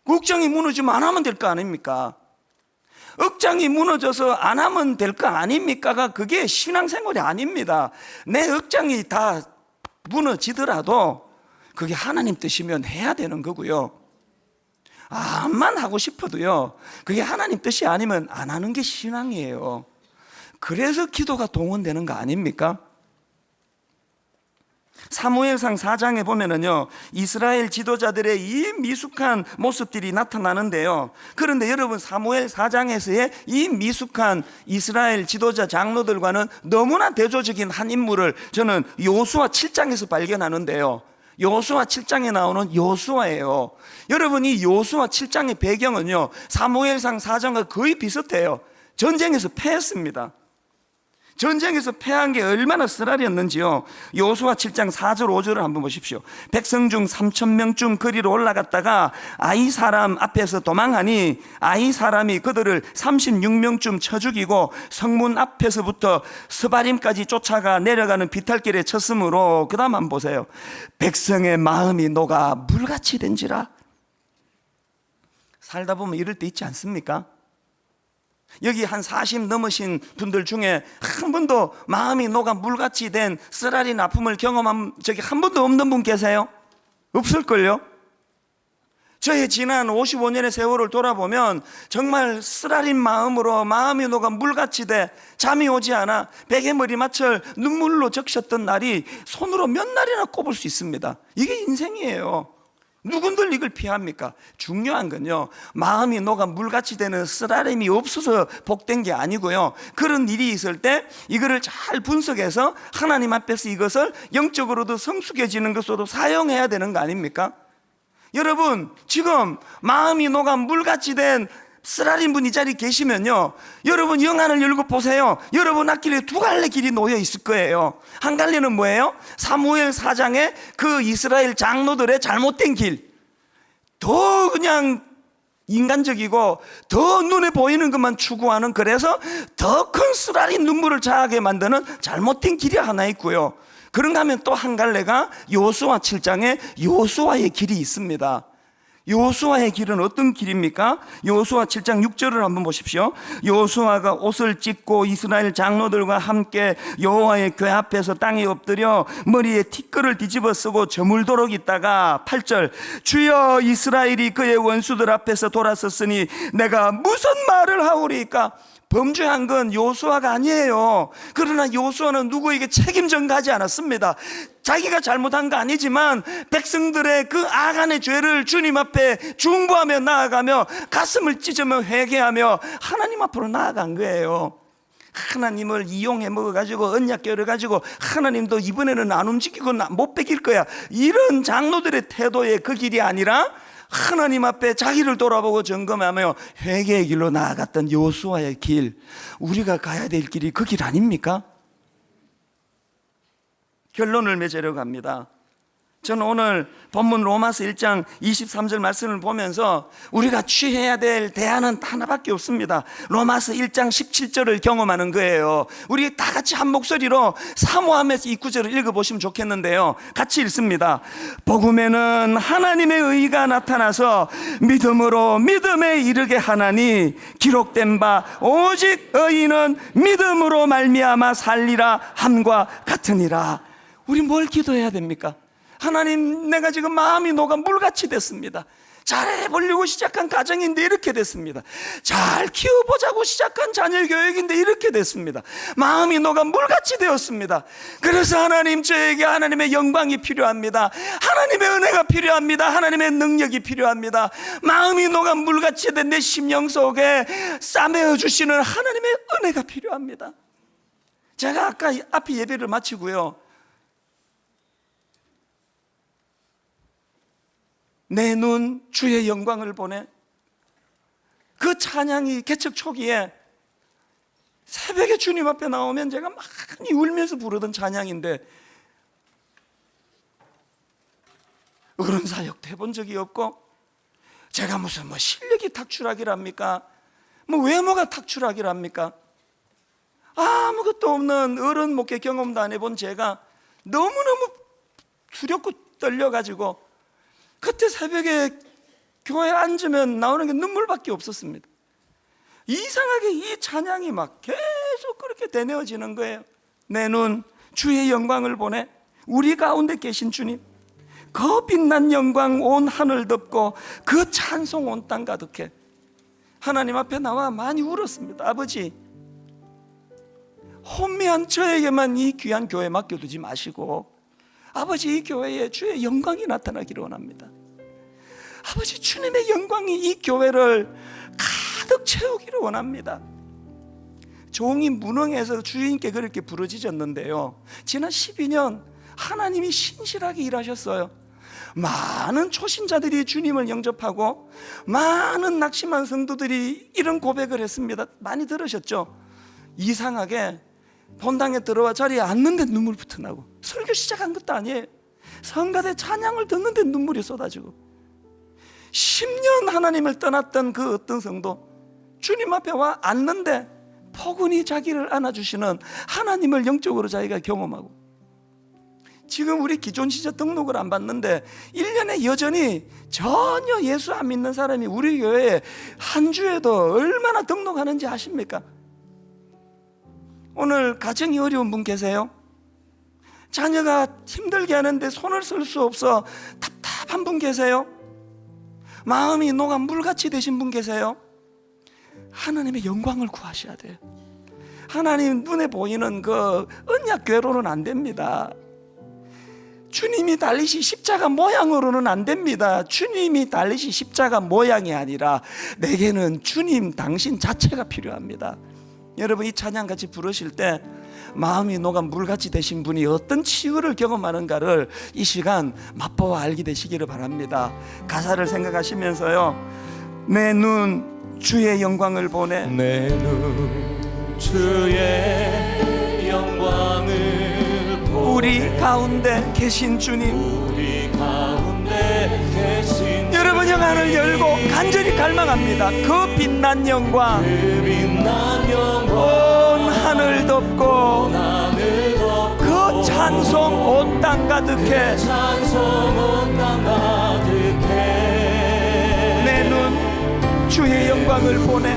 그 억장이 무너지면 안 하면 될 거 아닙니까? 억장이 무너져서 안 하면 될 거 아닙니까가 그게 신앙생활이 아닙니다. 내 억장이 다 무너지더라도 그게 하나님 뜻이면 해야 되는 거고요. 암만 하고 싶어도요 그게 하나님 뜻이 아니면 안 하는 게 신앙이에요. 그래서 기도가 동원되는 거 아닙니까? 사무엘상 4장에 보면은요 이스라엘 지도자들의 이 미숙한 모습들이 나타나는데요, 그런데 여러분 사무엘 4장에서의 이 미숙한 이스라엘 지도자 장로들과는 너무나 대조적인 한 인물을 저는 여호수아 7장에서 발견하는데요, 여호수아 7장에 나오는 여호수아예요. 여러분 이 여호수아 7장의 배경은요 사무엘상 4장과 거의 비슷해요. 전쟁에서 패했습니다. 전쟁에서 패한 게 얼마나 쓰라렸는지요. 여호수아 7장 4절 5절을 한번 보십시오. 백성 중 3,000명쯤 거리로 올라갔다가 아이 사람 앞에서 도망하니 아이 사람이 그들을 36명쯤 쳐 죽이고 성문 앞에서부터 스바림까지 쫓아가 내려가는 비탈길에 쳤으므로, 그 다음 한번 보세요. 백성의 마음이 녹아 물같이 된지라. 살다 보면 이럴 때 있지 않습니까? 여기 한 40 넘으신 분들 중에 한 번도 마음이 녹아 물같이 된 쓰라린 아픔을 경험한 적이 한 번도 없는 분 계세요? 없을걸요? 저의 지난 55년의 세월을 돌아보면 정말 쓰라린 마음으로 마음이 녹아 물같이 돼 잠이 오지 않아 베개 머리맡을 눈물로 적셨던 날이 손으로 몇 날이나 꼽을 수 있습니다. 이게 인생이에요. 누군들 이걸 피합니까? 중요한 건요 마음이 녹아 물같이 되는 쓰라림이 없어서 복된 게 아니고요, 그런 일이 있을 때 이거를 잘 분석해서 하나님 앞에서 이것을 영적으로도 성숙해지는 것으로 사용해야 되는 거 아닙니까? 여러분 지금 마음이 녹아 물같이 된 쓰라린 분 이 자리에 계시면요 여러분 영안을 열고 보세요. 여러분 앞길에 두 갈래 길이 놓여 있을 거예요. 한 갈래는 뭐예요? 사무엘 4장에 그 이스라엘 장로들의 잘못된 길, 더 그냥 인간적이고 더 눈에 보이는 것만 추구하는, 그래서 더 큰 쓰라린 눈물을 자하게 만드는 잘못된 길이 하나 있고요, 그런가 하면 또 한 갈래가 여호수아 7장에 여호수아의 길이 있습니다. 여호수아의 길은 어떤 길입니까? 여호수아 7장 6절을 한번 보십시오. 여호수아가 옷을 찢고 이스라엘 장로들과 함께 여호와의 궤 앞에서 땅에 엎드려 머리에 티끌을 뒤집어 쓰고 저물도록 있다가 8절, 주여 이스라엘이 그의 원수들 앞에서 돌아섰으니 내가 무슨 말을 하오리까? 범죄한 건 여호수아가 아니에요. 그러나 여호수아는 누구에게 책임 전가하지 않았습니다. 자기가 잘못한 거 아니지만 백성들의 그 악한의 죄를 주님 앞에 중보하며 나아가며 가슴을 찢으며 회개하며 하나님 앞으로 나아간 거예요. 하나님을 이용해 먹어가지고 언약 껴가지고 하나님도 이번에는 안 움직이고 못 뺏길 거야, 이런 장로들의 태도의 그 길이 아니라 하나님 앞에 자기를 돌아보고 점검하며 회개의 길로 나아갔던 여호수아의 길, 우리가 가야 될 길이 그 길 아닙니까? 결론을 맺으려고 합니다. 저는 오늘 본문 로마서 1장 23절 말씀을 보면서 우리가 취해야 될 대안은 하나밖에 없습니다. 로마서 1장 17절을 경험하는 거예요. 우리 다 같이 한 목소리로 사모하면서 이 구절을 읽어보시면 좋겠는데요, 같이 읽습니다. 복음에는 하나님의 의가 나타나서 믿음으로 믿음에 이르게 하나니 기록된 바 오직 의인은 믿음으로 말미암아 살리라 함과 같으니라. 우리 뭘 기도해야 됩니까? 하나님, 내가 지금 마음이 녹아 물같이 됐습니다. 잘해보려고 시작한 가정인데 이렇게 됐습니다. 잘 키워보자고 시작한 자녀 교육인데 이렇게 됐습니다. 마음이 녹아 물같이 되었습니다. 그래서 하나님, 저에게 하나님의 영광이 필요합니다. 하나님의 은혜가 필요합니다. 하나님의 능력이 필요합니다. 마음이 녹아 물같이 된 내 심령 속에 싸매어 주시는 하나님의 은혜가 필요합니다. 제가 아까 앞에 예배를 마치고요, 내 눈 주의 영광을 보네, 그 찬양이 개척 초기에 새벽에 주님 앞에 나오면 제가 많이 울면서 부르던 찬양인데, 그런 사역도 해본 적이 없고, 제가 무슨 실력이 탁출하기랍니까? 외모가 탁출하기랍니까? 아무것도 없는 어른 목회 경험도 안 해본 제가 너무너무 두렵고 떨려가지고 그때 새벽에 교회에 앉으면 나오는 게 눈물밖에 없었습니다. 이상하게 이 찬양이 막 계속 그렇게 되뇌어지는 거예요. 내 눈 주의 영광을 보네, 우리 가운데 계신 주님, 그 빛난 영광 온 하늘 덮고 그 찬송 온 땅 가득해. 하나님 앞에 나와 많이 울었습니다. 아버지, 혼미한 저에게만 이 귀한 교회 맡겨두지 마시고 아버지, 이 교회에 주의 영광이 나타나기를 원합니다. 아버지, 주님의 영광이 이 교회를 가득 채우기를 원합니다. 종이 무능해서 주인께 그렇게 부르짖었는데요, 지난 12년 하나님이 신실하게 일하셨어요. 많은 초신자들이 주님을 영접하고 많은 낙심한 성도들이 이런 고백을 했습니다. 많이 들으셨죠? 이상하게 본당에 들어와 자리에 앉는데 눈물부터 나고, 설교 시작한 것도 아니에요. 성가대 찬양을 듣는데 눈물이 쏟아지고, 10년 하나님을 떠났던 그 어떤 성도 주님 앞에 와 앉는데 포근히 자기를 안아주시는 하나님을 영적으로 자기가 경험하고, 지금 우리 기존 시자 등록을 안 받는데 1년에 여전히 전혀 예수 안 믿는 사람이 우리 교회에 한 주에도 얼마나 등록하는지 아십니까? 오늘 가정이 어려운 분 계세요? 자녀가 힘들게 하는데 손을 쓸 수 없어 답답한 분 계세요? 마음이 녹아 물같이 되신 분 계세요? 하나님의 영광을 구하셔야 돼요. 하나님 눈에 보이는 그 언약 궤로는 안 됩니다. 주님이 달리신 십자가 모양으로는 안 됩니다. 주님이 달리신 십자가 모양이 아니라 내게는 주님 당신 자체가 필요합니다. 여러분, 이 찬양 같이 부르실 때 마음이 녹아 물같이 되신 분이 어떤 치유를 경험하는가를 이 시간 맛보아 알게 되시기를 바랍니다. 가사를 생각하시면서요, 내 눈 주의 영광을 보네, 내 눈 주의 영광을 보네, 우리 가운데 계신 주님, 우리 가운데 계신 여러분, 영안을 열고 간절히 갈망합니다. 그 빛난 영광, 그 빛난 영광 온 하늘 덮고 하늘 덮고 그 찬송 온 땅 가득해. 찬송 온 땅 가득해. 내 눈 주의 영광을 보내.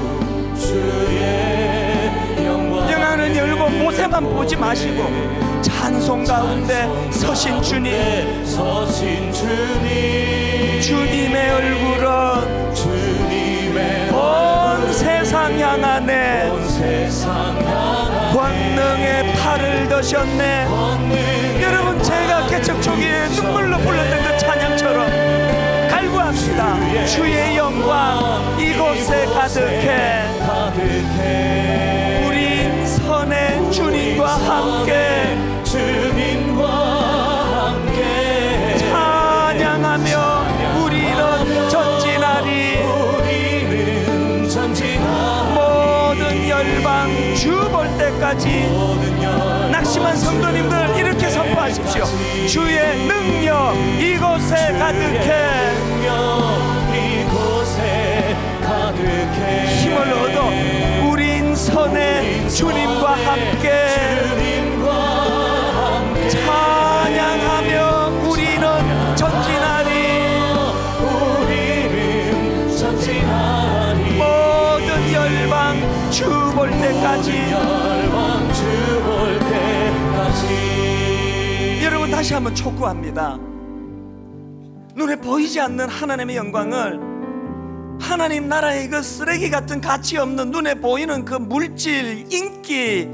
주의 영광 영안을 열고 모세만 보지 마시고 찬송 가운데 서신 주님, 서신 주님, 주님의 얼굴은 주님의 온 세상 향하네. 온 세상 향하네. 권능의 팔을 드셨네. 권능 여러분, 제가 개척 초기에 눈물로 불렀던 그 찬양처럼 갈구합시다. 주의 영광 이곳에 가득해. 우리 선의 주님과 함께 주님과 함께 찬양하며 우리는 전진하리. 우리는 전진하리. 모든 열방 주 볼 때까지. 낙심한 성도님들 이렇게 선포하십시오. 주의 능력 이곳에 가득해. 이곳에 가득해. 힘을 얻어 우린 선의 주님과 함께 찬양하며 우리는 전진하리. 우리는 전진하리. 모든 열방 주 볼 때까지. 열방 주 볼 때까지. 여러분, 다시 한번 촉구합니다. 눈에 보이지 않는 하나님의 영광을 하나님 나라의 그 쓰레기 같은 가치 없는 눈에 보이는 그 물질, 인기,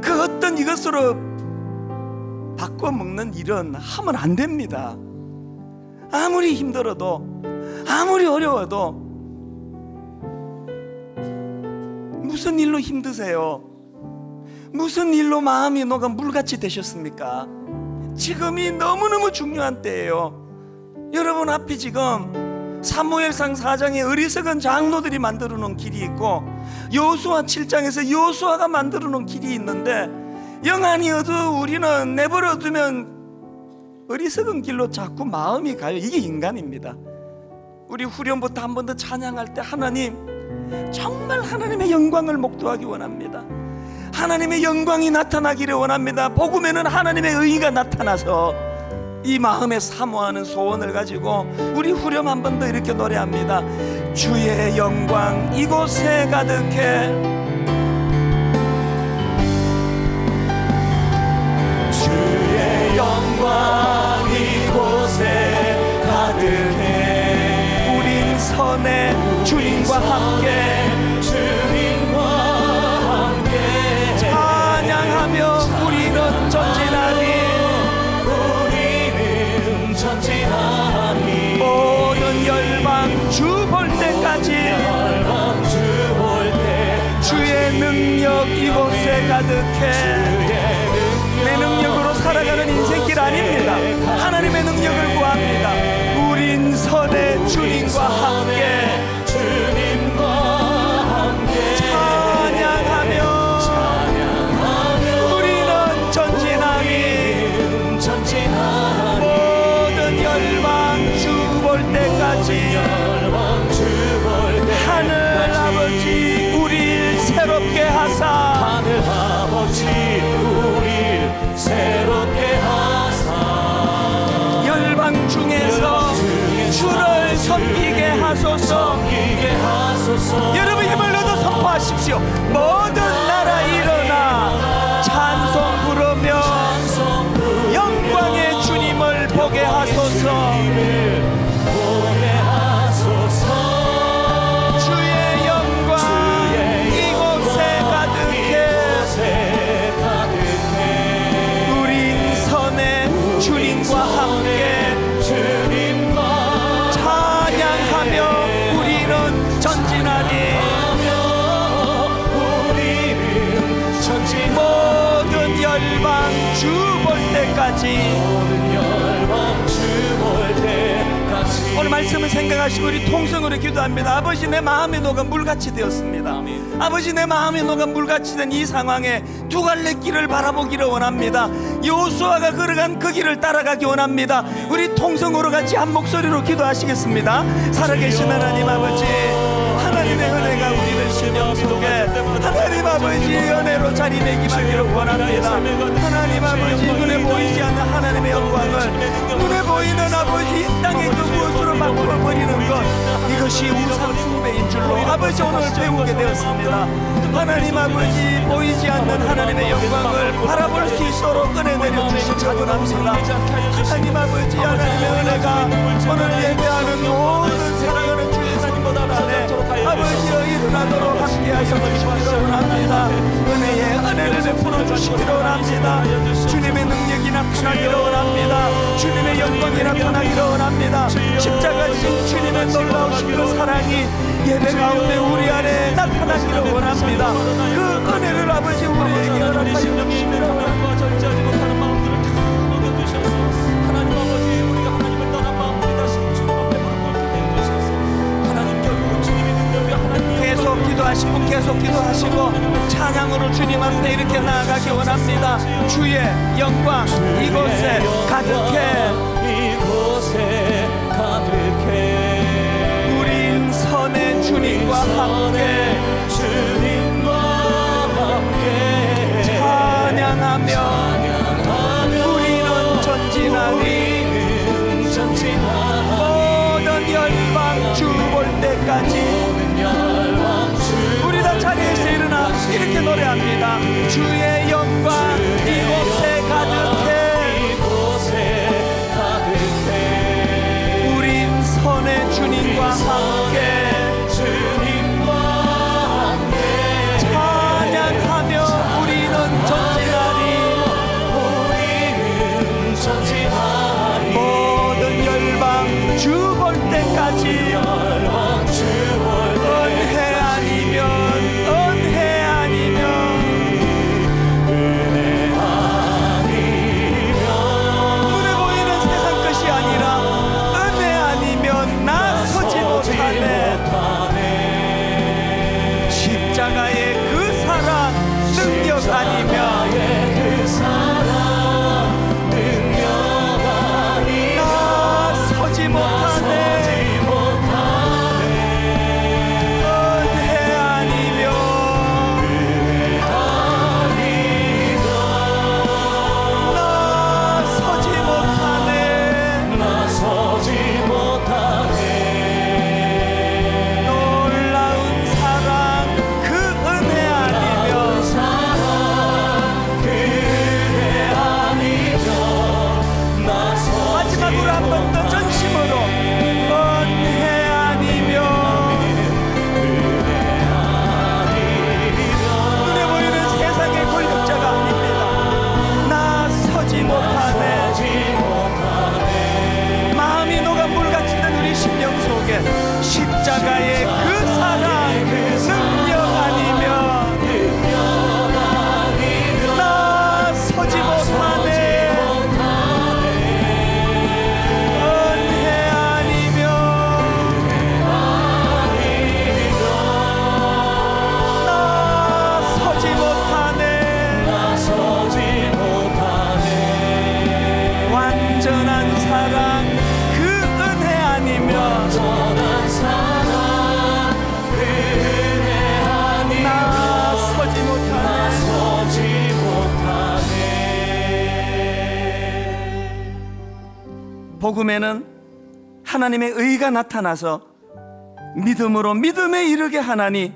그 어떤 이것으로 바꿔 먹는 일은 하면 안 됩니다. 아무리 힘들어도, 아무리 어려워도. 무슨 일로 힘드세요? 무슨 일로 마음이 녹아 물같이 되셨습니까? 지금이 너무너무 중요한 때예요. 여러분 앞이 지금 사무엘상 4장에 어리석은 장로들이 만들어 놓은 길이 있고, 여호수아 7장에서 여호수아가 만들어 놓은 길이 있는데, 영안이어도 우리는 내버려 두면 어리석은 길로 자꾸 마음이 가요. 이게 인간입니다. 우리 후렴부터 한 번 더 찬양할 때 하나님, 정말 하나님의 영광을 목도하기 원합니다. 하나님의 영광이 나타나기를 원합니다. 복음에는 하나님의 의가 나타나서 이 마음에 사모하는 소원을 가지고 우리 후렴 한 번 더 이렇게 노래합니다. 주의 영광 이곳에 가득해, 주의 영광 이곳에 가득해, 우린 선의 주님과 함께, 주님과 함께 찬양하며 우리는 전진하리, 우리는 전진하리. 모든 열방 주 볼 때까지, 열방 주 볼 때 주의 능력 이곳에 가득해. 내 능력으로 살아가는 인생길 아닙니다. 하나님의 능력을 구합니다. 우린 선의 주님과 함께, 주님과 함께 찬양하며 우리는 전진하리, 모든 열방 주 볼 때까지. 하늘 아버지 우리를 새롭게 하사, 하늘 아버지 우리를 새롭게 하사, 열방 중에서 주를 섬기게 하소서. 여러분 힘을 얻어 선포하십시오. 모든 나라 일어나 찬송 부르며 영광의 주님을 보게 하소서. 주의 영광 이곳에 가득해, 우린 선의 주님과 함께 찬양하며 우리는 전진하리, 모든 열방 주 볼 때까지. 오늘 말씀을 생각하시고 우리 통성으로 기도합니다. 아버지, 내 마음이 녹아 물같이 되었습니다. 아버지, 내 마음이 녹아 물같이 된 이 상황에 두 갈래 길을 바라보기를 원합니다. 여호수아가 걸어간 그 길을 따라가기 원합니다. 우리 통성으로 같이 한 목소리로 기도하시겠습니다. 살아계신 하나님 아버지, 하나님의 은혜가 우리를 심령 속에 하나님 아버지 은혜로 자리매김하기를 원합니다. 하나님 아버지, 눈에 보이지 않는 하나님의 영광을 눈에 보이는 아버지 이 땅의 그 무엇으로 바꿔버리는 것, 이것이 우상 숭배인 줄로 아버지 오늘 배우게 되었습니다. 하나님 아버지, 보이지 않는 하나님의 영광을 바라볼 수 있도록 은혜 내려주시 자원합니다. 하나님 아버지, 하나님의 은혜가 오늘 예배하는 모든 사랑하는 주의 사님보다 안에 아버지여 일어나도록 함께하여 주시기를 원합니다. 은혜의 은혜를 베풀어 주시기를 원합니다. 주님의 능력이 나타나기를 원합니다. 주님의 영광이 나타나기를 원합니다. 십자가 지신 주님의 놀라우신 그 사랑이 예배 가운데 우리 안에 나타나기를 원합니다. 그 은혜를 아버지 우리에게 허락하여 주시기를 원합니다. 절제하지 못하는 마음들을 다 먹여주셔서 하나님 아버지, 우리가 하나님을 떠난 마음들이 다시 주님 앞에 무릎 꿇게 해주셔서 하나님, 결국은 주님의 능력이 하나님 계속 기도하신 분 계속 기도하시고 찬양으로 주님 앞에 이렇게 나아가기 원합니다. 주의 영광 이곳에 가득해, 이곳에 가득해, 우린 선의 주님과 함께, 주님과 함께 찬양하며 우리는 전진하리, 모든 열방 주 볼 때까지. 우리 다 자리에서 일어나 이렇게 노래합니다. 주의 영광 이곳에 가득해, 복음에는 하나님의 의가 나타나서 믿음으로 믿음에 이르게 하나니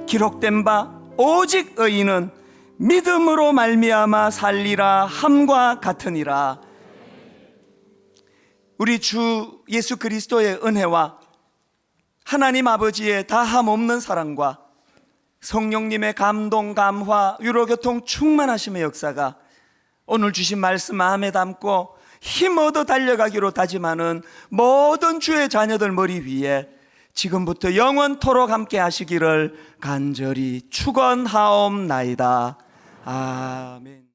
기록된 바 오직 의인은 믿음으로 말미암아 살리라 함과 같으니라. 우리 주 예수 그리스도의 은혜와 하나님 아버지의 다함 없는 사랑과 성령님의 감동, 감화, 유로교통 충만하심의 역사가 오늘 주신 말씀 마음에 담고 힘 얻어 달려가기로 다짐하는 모든 주의 자녀들 머리 위에 지금부터 영원토록 함께 하시기를 간절히 축원하옵나이다. 아멘.